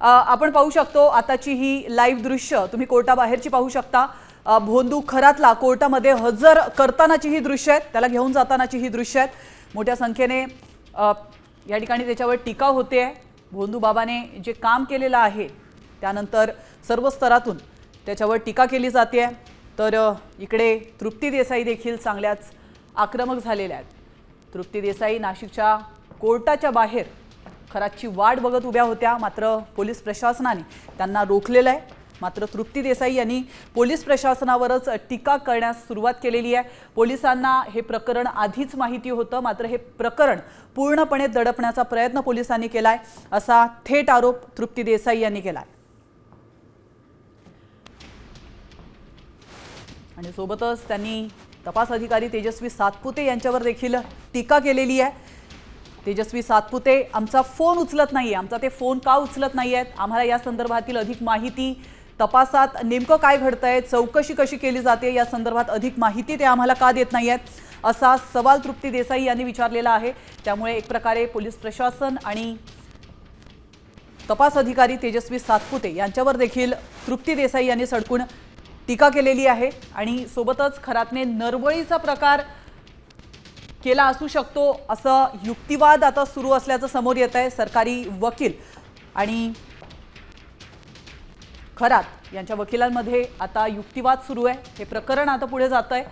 आपण पाहू शकतो आताची ही लाईव्ह दृश्य तुम्ही कोर्टाबाहेरची पाहू शकता। भोंदू खरातला कोर्टामध्ये हजर करतानाची ही दृश्य आहेत, त्याला घेऊन जातानाची ही दृश्य आहेत। मोठ्या संख्येने या ठिकाणी त्याच्यावर टीका होते आहे। भोंदू बाबाने जे काम केलेलं आहे त्यानंतर सर्व स्तरातून त्याच्यावर टीका केली जाते आहे। तर इकडे तृप्ती देसाई देखील चांगल्याच आक्रमक झालेल्या आहेत। तृप्ती देसाई नाशिकच्या कोर्टाच्या बाहेर खरातची वाट बघत उभ्या होत्या, मात्र पोलीस प्रशासनाने त्यांना रोखलेलं आहे। मात्र तृप्ती देसाई यांनी पोलीस प्रशासनावरच टीका करण्यास सुरुवात केलेली आहे। पोलिसांना हे प्रकरण आधीच माहिती होतं, मात्र हे प्रकरण पूर्णपणे दडपण्याचा प्रयत्न पोलिसांनी केलाय असा थेट आरोप तृप्ती देसाई यांनी केलाय। आणि सोबतच त्यांनी तपास अधिकारी तेजस्वी सातपुते यांच्यावर देखील टीका केलेली आहे। तेजस्वी सातपुते आमचा फोन उचलत नाहीये, आमचा ते फोन का उचलत नाहीयेत, आम्हाला या संदर्भातील अधिक माहिती, तपासात नेमकं काय घडतंय, चौकशी कशी केली जाते या संदर्भात अधिक माहिती ते आम्हाला का देत नाहीयेत असा सवाल तृप्ती देसाई यांनी विचारलेला आहे। त्यामुळे एक प्रकारे पोलीस प्रशासन आणि तपास अधिकारी तेजस्वी सातपुते यांच्यावर देखील तृप्ती देसाई यांनी सडकून टीका केलेली आहे। आणि सोबतच खरातने नरबळीचा प्रकार केला असू शकतो असं युक्तिवाद आता सुरू असल्याचं समोर येत आहे। सरकारी वकील आणि खरात यांच्या वकिलांमध्ये आता युक्तिवाद सुरू आहे। हे प्रकरण आता पुढे जात आहे।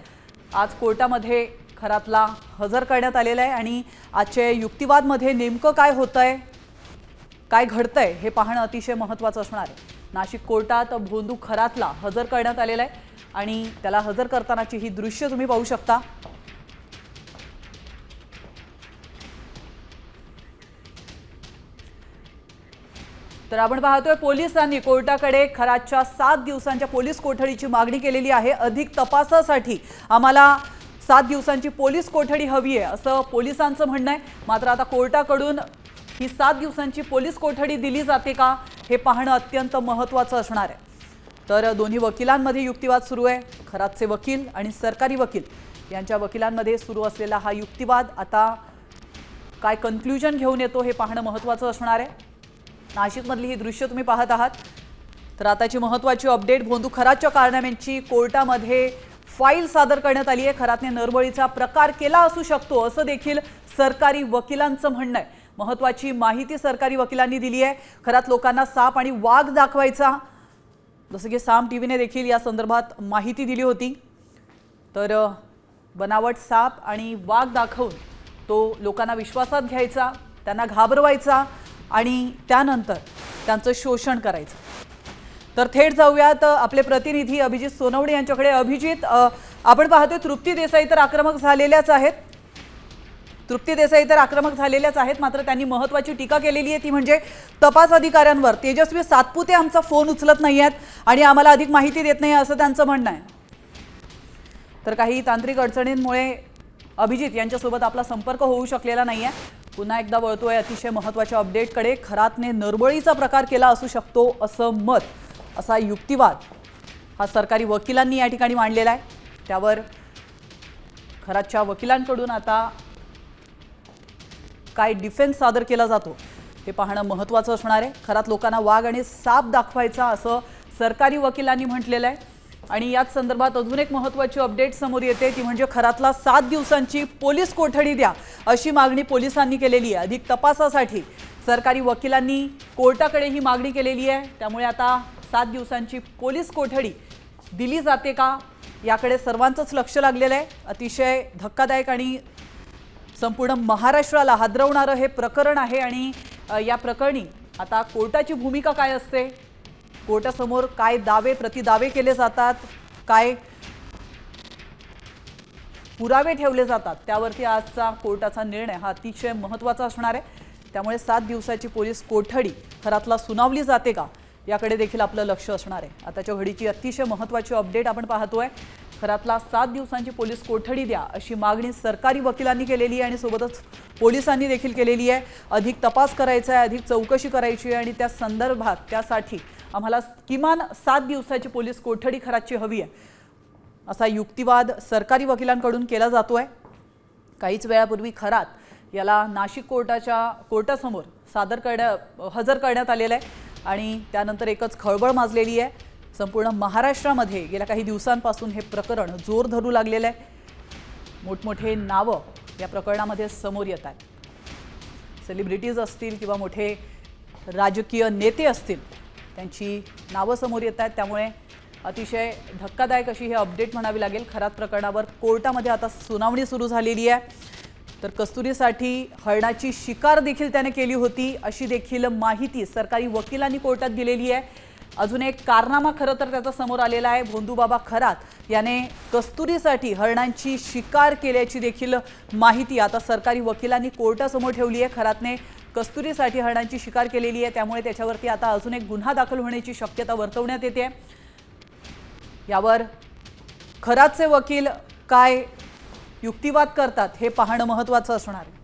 आज कोर्टामध्ये खरातला हजर करण्यात आलेला आहे आणि आजच्या युक्तिवादमध्ये नेमकं काय होतंय, काय घडतंय हे पाहणं अतिशय महत्त्वाचं असणार आहे। नाशिक कोर्टात भोंदू खरातला हजर करण्यात आलेला आहे आणि त्याला हजर करतानाची ही दृश्य तुम्ही पाहू शकता। तर आपण पाहतोय पोलिसांनी कोर्टाकडे खरातच्या 7 दिवसांच्या पोलीस कोठडीची मागणी केलेली आहे। अधिक तपासासाठी आम्हाला 7 दिवसांची पोलीस कोठडी हवी आहे असं पोलिसांचं म्हणणं आहे। मात्र आता कोर्टाकडून ही 7 दिवसांची पोलीस कोठडी दिली जाते का हे पाहणं अत्यंत महत्त्वाचं असणार आहे। तर दोन्ही वकिलांमध्ये युक्तिवाद सुरू आहे। खरातचे वकील आणि सरकारी वकील यांच्या वकिलांमध्ये सुरू असलेला हा युक्तिवाद आता काय कन्क्लुजन घेऊन येतो हे पाहणं महत्त्वाचं असणार आहे। नाशिकमधली ही दृश्य तुम्ही पाहत आहात। तर आताची महत्त्वाची अपडेट, भोंदू खरातच्या कारनाम्यांची कोर्टामध्ये फाईल सादर करण्यात आली आहे। खरातने नरबळीचा प्रकार केला असू शकतो असं देखील सरकारी वकिलांचं म्हणणं आहे। महत्त्वाची माहिती सरकारी वकिलांनी दिली आहे। खरात लोकांना साप आणि वाघ दाखवायचा, जसं की साम टीव्हीने देखील या संदर्भात माहिती दिली होती। तर बनावट साप आणि वाघ दाखवून तो लोकांना विश्वासात घ्यायचा, त्यांना घाबरवायचा आणि त्यानंतर त्यांचं शोषण करायचं। तर थेट जाऊयात आपले प्रतिनिधी अभिजित सोनवणे यांच्याकडे। अभिजित, आपण पाहतोय तृप्ती देसाई तर आक्रमक झालेल्याच आहेत, मात्र त्यांनी महत्त्वाची टीका केलेली आहे ती म्हणजे तपास अधिकाऱ्यांवर। तेजस्वी सातपुते आमचा फोन उचलत नाही आहेत आणि आम्हाला अधिक माहिती देत नाही असं त्यांचं म्हणणं आहे। तर काही तांत्रिक अडचणींमुळे अभिजित यांच्यासोबत आपला संपर्क होऊ शकलेला नाही आहे। पुन्हा एकदा वळतोय अतिशय महत्त्वाच्या अपडेटकडे। खरातने नरबळीचा प्रकार केला असू शकतो असं मत, असा युक्तिवाद हा सरकारी वकिलांनी या ठिकाणी मांडलेला आहे। त्यावर खरातच्या वकिलांकडून आता काय डिफेन्स सादर केला जातो हे पाहणं महत्त्वाचं असणार आहे। खरात लोकांना वाघ आणि साप दाखवायचा असं सरकारी वकिलांनी म्हटलेलं आहे। आणि याच संदर्भात अजून एक महत्त्वाची अपडेट समोर येते ती म्हणजे खरातला 7 दिवसांची पोलीस कोठडी द्या अशी मागणी पोलिसांनी केलेली आहे। अधिक तपासासाठी सरकारी वकिलांनी कोर्टाकडे ही मागणी केलेली आहे। त्यामुळे आता 7 दिवसांची पोलीस कोठडी दिली जाते का याकडे सर्वांचंच लक्ष लागलेलं आहे। अतिशय धक्कादायक आणि संपूर्ण महाराष्ट्राला हादरवणारं हे प्रकरण आहे आणि या प्रकरणी आता कोर्टाची भूमिका काय असते, कोर्टासमोर काय दावे प्रतिदावे केले जातात, काय पुरावे ठेवले जातात, त्यावरती आजचा कोर्टाचा निर्णय हा अतिशय महत्त्वाचा असणार आहे। त्यामुळे 7 दिवसाची पोलीस कोठडी खरातला सुनावली जाते का याकडे देखील आपलं लक्ष असणार आहे। आताच्या घडीची अतिशय महत्त्वाची अपडेट आपण पाहतोय। खरातला 7 दिवसांची पोलीस कोठडी द्या अशी मागणी सरकारी वकिलांनी केलेली आहे आणि सोबतच पोलिसांनी देखील केलेली आहे। अधिक तपास करायचा आहे, अधिक चौकशी करायची आहे आणि त्या संदर्भात त्यासाठी आम्हाला किमान 7 दिवसाची पोलीस कोठडी खरातची हवी आहे असा युक्तिवाद सरकारी वकिलांकडून केला जातोय। काहीच वेळापूर्वी खरात याला नाशिक कोर्टासमोर हजर करण्यात आलेलं आहे आणि त्यानंतर एकच खळबळ माजलेली आहे। संपूर्ण महाराष्ट्रामध्ये गेल्या काही दिवसांपासून हे प्रकरण जोर धरू लागलेलं आहे। मोठमोठे नावं या प्रकरणामध्ये समोर येत आहेत। सेलिब्रिटीज असतील किंवा मोठे राजकीय नेते असतील त्यांची नावं समोर येत आहेत। त्यामुळे अतिशय धक्कादायक अशी हे अपडेट म्हणावी लागेल। खरात प्रकरणावर कोर्टामध्ये आता सुनावणी सुरू झालेली आहे। तर कस्तुरीसाठी हरणाची शिकार देखील त्याने केली होती अशी देखील माहिती सरकारी वकिलांनी कोर्टात दिलेली आहे। अजून एक कारनामा खरं तर त्याचा समोर आलेला आहे। भोंदूबाबा खरात याने कस्तुरीसाठी हरणांची शिकार केल्याची देखील माहिती आता सरकारी वकिलांनी कोर्टासमोर ठेवली आहे। खरातने कस्तुरीसाठी हरणांची शिकार केलेली आहे, त्यामुळे त्याच्यावरती आता अजून एक गुन्हा दाखल होण्याची शक्यता वर्तवण्यात येते। यावर खरातचे वकील काय युक्तिवाद करतात हे पाहणं महत्त्वाचं असणार आहे।